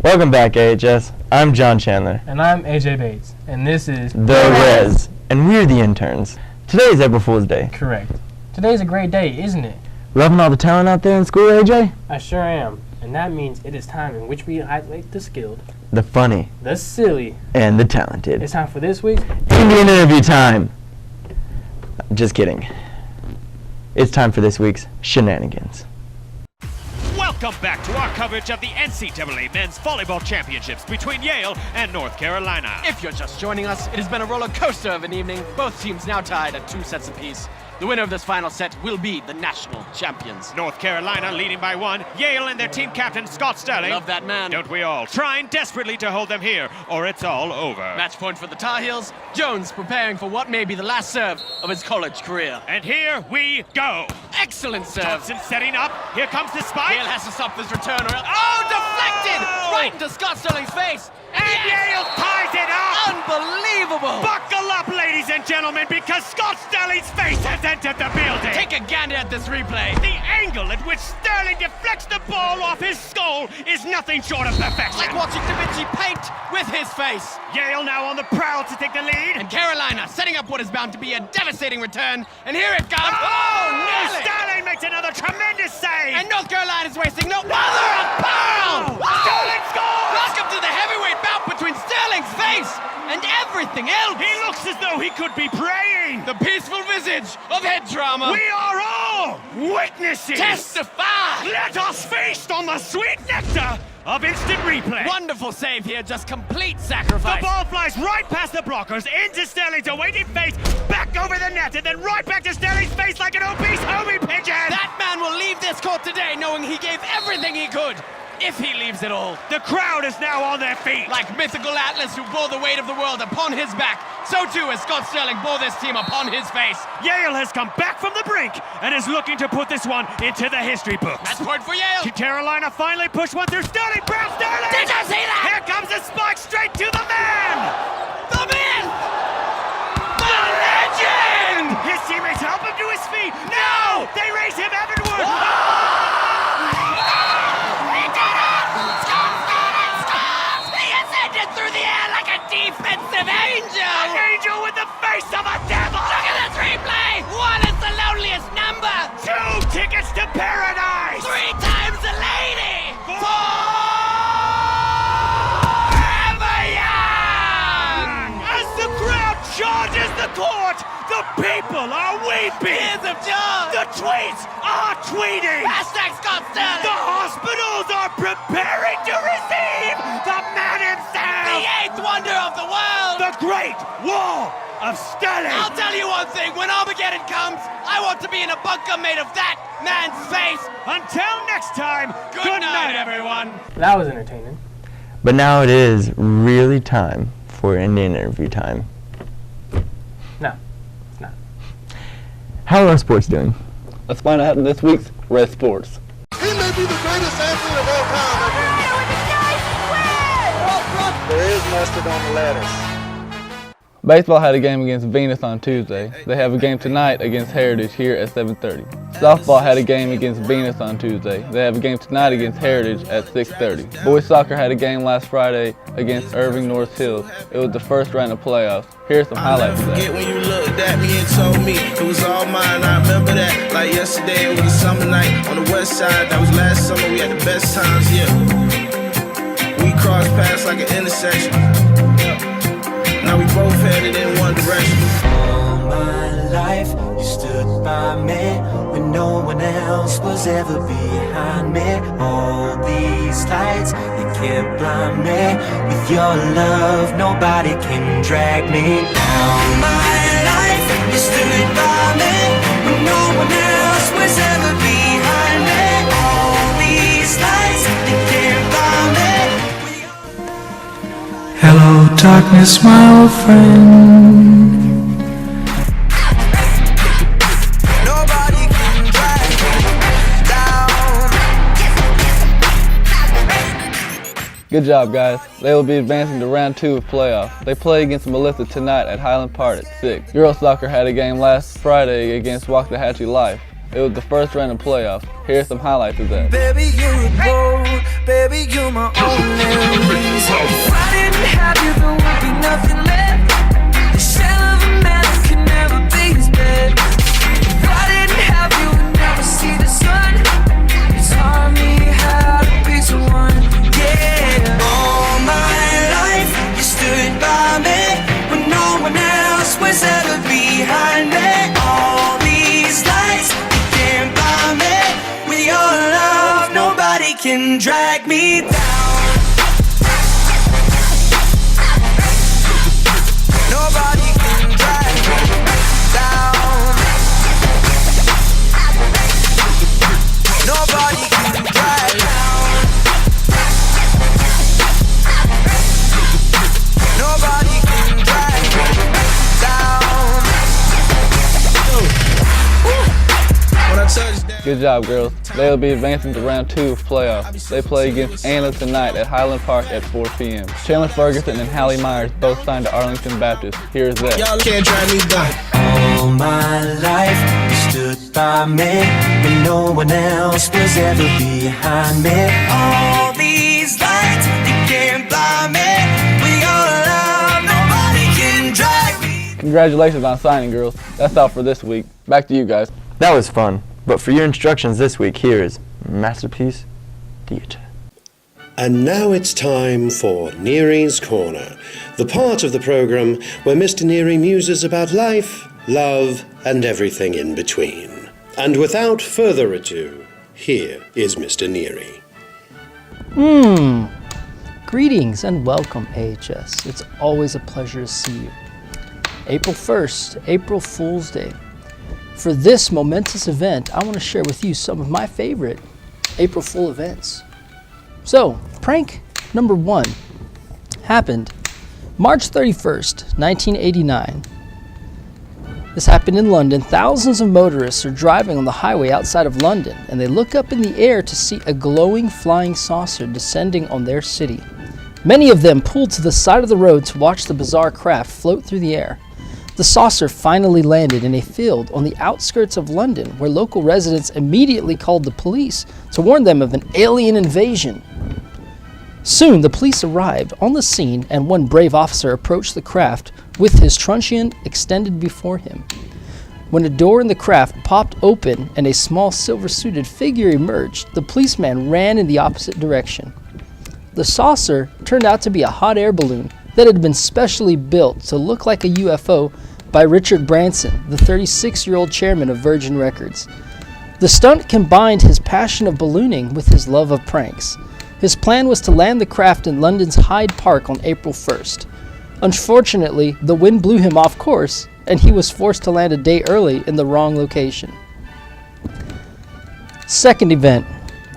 Welcome back, AHS. I'm John Chandler. And I'm AJ Bates. And this is The Res. And we're the Interns. Today is April Fool's Day. Correct. Today's a great day, isn't it? Loving all the talent out there in school, AJ? I sure am. And that means it is time in which we highlight the skilled, The funny, the silly, and the talented. It's time for this week's Indian interview time. Just kidding. It's time for this week's shenanigans. Welcome back to our coverage of the NCAA Men's Volleyball Championships between Yale and North Carolina. If you're just joining us, it has been a roller coaster of an evening. Both teams now tied at 2 sets apiece. The winner of this final set will be the national champions. North Carolina leading by 1. Yale and their team captain, Scott Sterling. Love that man. Don't we all? Trying desperately to hold them here, or it's all over. Match point for the Tar Heels. Jones preparing for what may be the last serve of his college career. And here we go. Excellent serve. Thompson setting up. Here comes the spike. Yale has to stop this return or else... Oh, deflected! Right into Scott Sterling's face. And Yale ties it up! Unbelievable! Buckle up, ladies and gentlemen, because Scott Sterling's face has entered the building! Take a gander at this replay. The angle at which Sterling deflects the ball off his skull is nothing short of perfection. Like watching Da Vinci paint with his face. Yale now on the prowl to take the lead. And Carolina setting up what is bound to be a devastating return. And here it comes. Oh, nearly! Sterling makes another tremendous save! And North Carolina's wasting no mother of pearl! Sterling scores! Welcome to the heavyweight bout between Sterling's face and everything else. He looks as though he could be praying. The peaceful visage of head drama. We are all witnesses. Testify. Let us feast on the sweet nectar of instant replay. Wonderful save here, just complete sacrifice. The ball flies right past the blockers, into Sterling's awaiting face, back over the net, and then right back to Sterling's face like an obese homie pigeon. That man will leave this court today knowing he gave everything he could. If he leaves it all. The crowd is now on their feet. Like mythical Atlas who bore the weight of the world upon his back, so too as Scott Sterling bore this team upon his face. Yale has come back from the brink and is looking to put this one into the history books. Match point for Yale. Carolina finally pushed one through Sterling. Brown Sterling! Did you see that? Here comes a spike straight to the man! The man! The legend! His teammates help him to his feet. No! They raise him heavenward. Through the air like a defensive angel! An angel with the face of a devil! Look at this replay! 1 is the loneliest number! 2 tickets to paradise! 3 times a lady! 4 forever young! As the crowd charges the court, the people are weeping! Tears of joy! The tweets are tweeting! Hashtag Scott Sterling! The hospitals are preparing to receive the man himself! The 8th wonder of the world! The Great Wall of Sterling! I'll tell you one thing, when Armageddon comes, I want to be in a bunker made of that man's face! Until next time, good night, everyone! That was entertaining. But now it is really time for Indian interview time. No, it's not. How are our sports doing? Let's find out in this week's Red Sports. He may be the greatest athlete of all time. There is mustard on the lettuce. Baseball had a game against Venus on Tuesday. They have a game tonight against Heritage here at 7:30. Softball had a game against Venus on Tuesday. They have a game tonight against Heritage at 6:30. Boys soccer had a game last Friday against Irving North Hills. It was the first round of playoffs. Here's some highlights of that. Forget when you looked at me and told me it was all mine. I remember that like yesterday. It was a summer night on the west side. That was last summer. We had the best times, yeah. We crossed paths like an intersection. Now we both headed in one direction. All my life, you stood by me when no one else was ever behind me. All these lights, they can't blind me. With your love, nobody can drag me down. My life, you stood by me when no one else was ever behind me. All these lights, they can't blind me. Hello, darkness, my old friend. Nobody can drag me down. Good job, guys. They will be advancing to round 2 of playoffs. They play against Melissa tonight at Highland Park at 6. Girls soccer had a game last Friday against Waxahachie Life. It was the first round of playoffs. Here's some highlights of that. Baby, you're a gold. Baby, you're my only reason. If I didn't have you, there would be nothing left. The shell of a man that could never be his bed. If I didn't have you, would never see the sun. You taught me how to be someone. Yeah. All my life, you stood by me when no one else was ever behind me. All these lights, you can't buy me. With your love, nobody can drag me down. Nobody can drag me down. Nobody can drag down. Nobody can drag me down. When I touch down. Good job, girls. They'll be advancing to round 2 of playoffs. They play against Anna tonight at Highland Park at 4 p.m. Chandler Ferguson and Hallie Myers both signed to Arlington Baptist. Here's that. Y'all can't drag me down. All my life, you stood by me when no one else was ever behind me. All these lights, you can't blind me. With your love, nobody can drag me. Congratulations on signing, girls. That's all for this week. Back to you guys. That was fun. But for your instructions this week, here is Masterpiece Theatre. And now it's time for Neary's Corner, the part of the program where Mr. Neary muses about life, love, and everything in between. And without further ado, here is Mr. Neary. Greetings and welcome, AHS. It's always a pleasure to see you. April 1st, April Fool's Day. For this momentous event, I want to share with you some of my favorite April Fool events. So, prank number 1 happened March 31st, 1989. This happened in London. Thousands of motorists are driving on the highway outside of London, and they look up in the air to see a glowing flying saucer descending on their city. Many of them pulled to the side of the road to watch the bizarre craft float through the air. The saucer finally landed in a field on the outskirts of London, where local residents immediately called the police to warn them of an alien invasion. Soon, the police arrived on the scene, and one brave officer approached the craft with his truncheon extended before him. When a door in the craft popped open and a small silver-suited figure emerged, the policeman ran in the opposite direction. The saucer turned out to be a hot air balloon that had been specially built to look like a UFO by Richard Branson, the 36-year-old chairman of Virgin Records. The stunt combined his passion of ballooning with his love of pranks. His plan was to land the craft in London's Hyde Park on April 1st. Unfortunately, the wind blew him off course, and he was forced to land a day early in the wrong location. Second event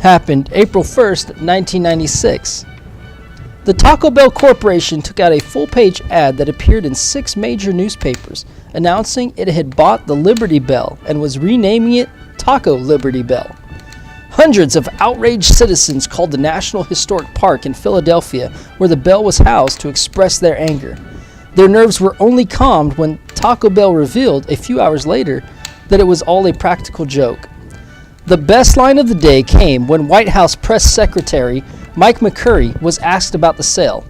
happened April 1st, 1996. The Taco Bell Corporation took out a full-page ad that appeared in 6 major newspapers, announcing it had bought the Liberty Bell and was renaming it Taco Liberty Bell. Hundreds of outraged citizens called the National Historic Park in Philadelphia, where the bell was housed, to express their anger. Their nerves were only calmed when Taco Bell revealed a few hours later that it was all a practical joke. The best line of the day came when White House Press Secretary Mike McCurry was asked about the sale.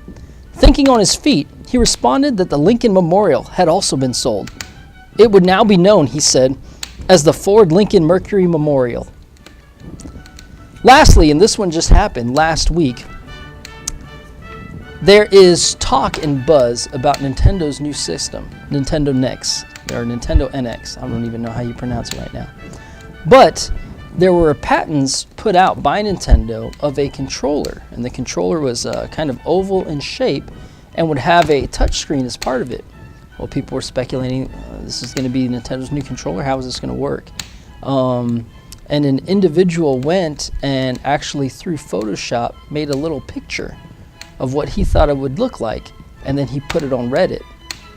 Thinking on his feet, he responded that the Lincoln Memorial had also been sold. It would now be known, he said, as the Ford Lincoln Mercury Memorial. Lastly, and this one just happened last week, there is talk and buzz about Nintendo's new system, Nintendo NX, or Nintendo NX. I don't even know how you pronounce it right now. But there were patents put out by Nintendo of a controller, and the controller was kind of oval in shape and would have a touchscreen as part of it. Well, people were speculating this is going to be Nintendo's new controller. How is this going to work? And an individual went and actually through Photoshop made a little picture of what he thought it would look like, and then he put it on Reddit.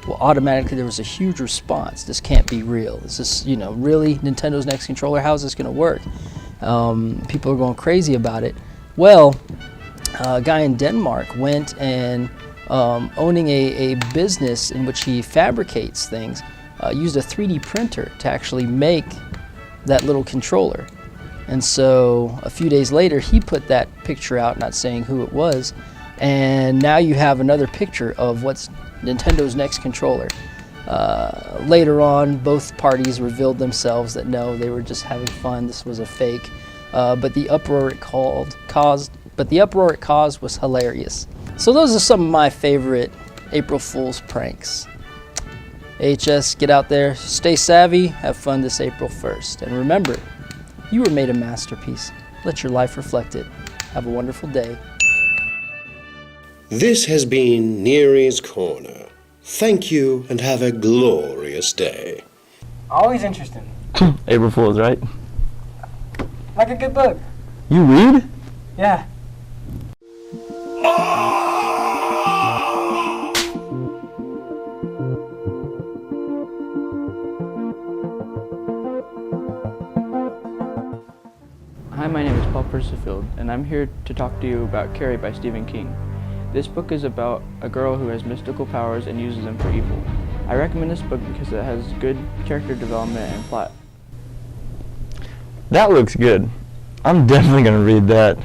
Well, automatically there was a huge response. This can't be real. Is this, really Nintendo's next controller? How is this going to work? People are going crazy about it. Well, a guy in Denmark went and owning a business in which he fabricates things, used a 3D printer to actually make that little controller. And so a few days later, he put that picture out, not saying who it was, and now you have another picture of what's Nintendo's next controller. Later on, both parties revealed themselves that no, they were just having fun. This was a fake. But the uproar it caused was hilarious. So those are some of my favorite April Fool's pranks. AHS, get out there, stay savvy, have fun this April 1st. And remember, you were made a masterpiece. Let your life reflect it. Have a wonderful day. This has been Neary's Corner. Thank you and have a glorious day. Always interesting. April Fool's, right? Like a good book. You read? Yeah. Hi, my name is Paul Percifield, and I'm here to talk to you about Carrie by Stephen King. This book is about a girl who has mystical powers and uses them for evil. I recommend this book because it has good character development and plot. That looks good. I'm definitely going to read that.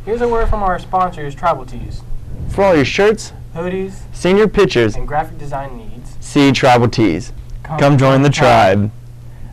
Here's a word from our sponsors, Tribal Tees. For all your shirts, hoodies, senior pictures, and graphic design needs, see Tribal Tees. Come join the tribe.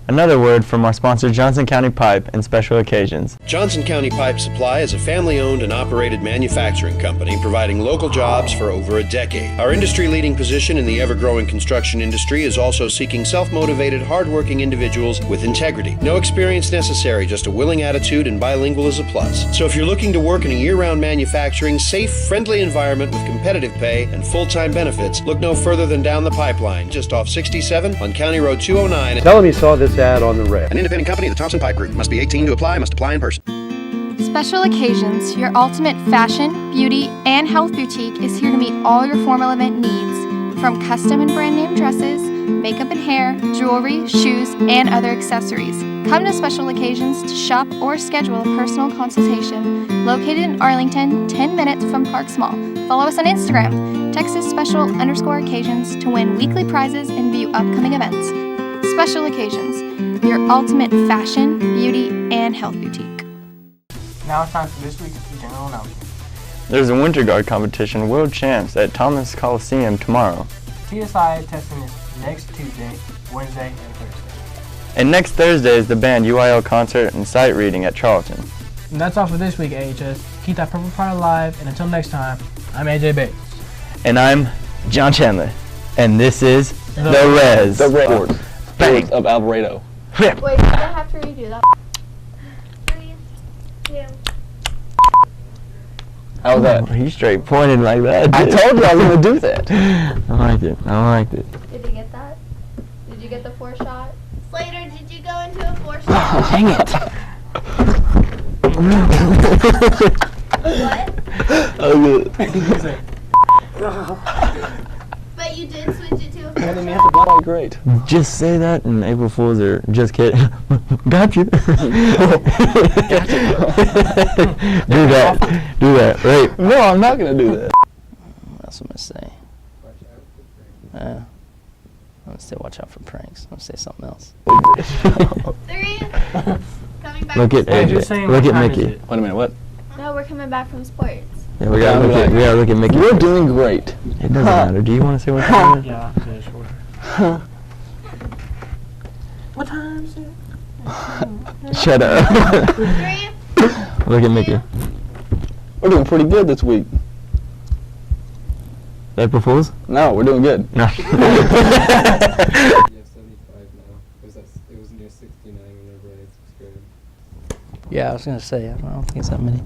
Another word from our sponsor, Johnson County Pipe and Special Occasions. Johnson County Pipe Supply is a family-owned and operated manufacturing company providing local jobs for over a decade. Our industry-leading position in the ever-growing construction industry is also seeking self-motivated, hard-working individuals with integrity. No experience necessary, just a willing attitude, and bilingual is a plus. So if you're looking to work in a year-round manufacturing, safe, friendly environment with competitive pay and full-time benefits, look no further than down the pipeline, just off 67 on County Road 209. Tell them you saw this ad on the rail. An independent company of the Thompson Pipe Group. Must be 18 to apply, must apply in person. Special Occasions, your ultimate fashion, beauty, and health boutique, is here to meet all your formal event needs. From custom and brand name dresses, makeup and hair, jewelry, shoes, and other accessories. Come to Special Occasions to shop or schedule a personal consultation. Located in Arlington, 10 minutes from Parks Mall. Follow us on Instagram. Text us special_occasions to win weekly prizes and view upcoming events. Special Occasions, your ultimate fashion, beauty, and health boutique. Now it's time for this week's general announcement. There's a Winter Guard competition World Champs at Thomas Coliseum tomorrow. TSI testing is next Tuesday, Wednesday, and Thursday. And next Thursday is the band UIL concert and sight reading at Charlton. And that's all for this week, AHS. Keep that purple pride alive, and until next time, I'm AJ Bates. And I'm John Chandler. And this is The Res. The Res. Sports of Alvarado. Wait, do I have to redo that? 3, 2. How was that? He straight pointed like that. I told you I was going to do that. I liked it. I liked it. Did you get that? Did you get the 4 shot? Slater, did you go into a 4 shot? Dang it. What? Oh, good. But you did switch it to a 4 Well, then you shot? have to blow great. Just say that and April Fools are just kidding. Got you. Do that. Do that. Right. No, I'm not going to do that. What else am I going to say? I'm going to say watch out for pranks. I'm going to say something else. 3. Coming back. Look at AJ. Look at Mickey. Wait a minute, what? No, we're coming back from sports. Yeah, we gotta look at Mickey. You're doing great. It doesn't matter. Do you want to say what time it is? Yeah, sure. What time is it? Shut up. 3. Look at Mickey. We're doing pretty good this week. April Fools? No, we're doing good. No. You have 75 now. It was near 69 whenever I subscribed. Yeah, I was going to say, I don't think it's that many.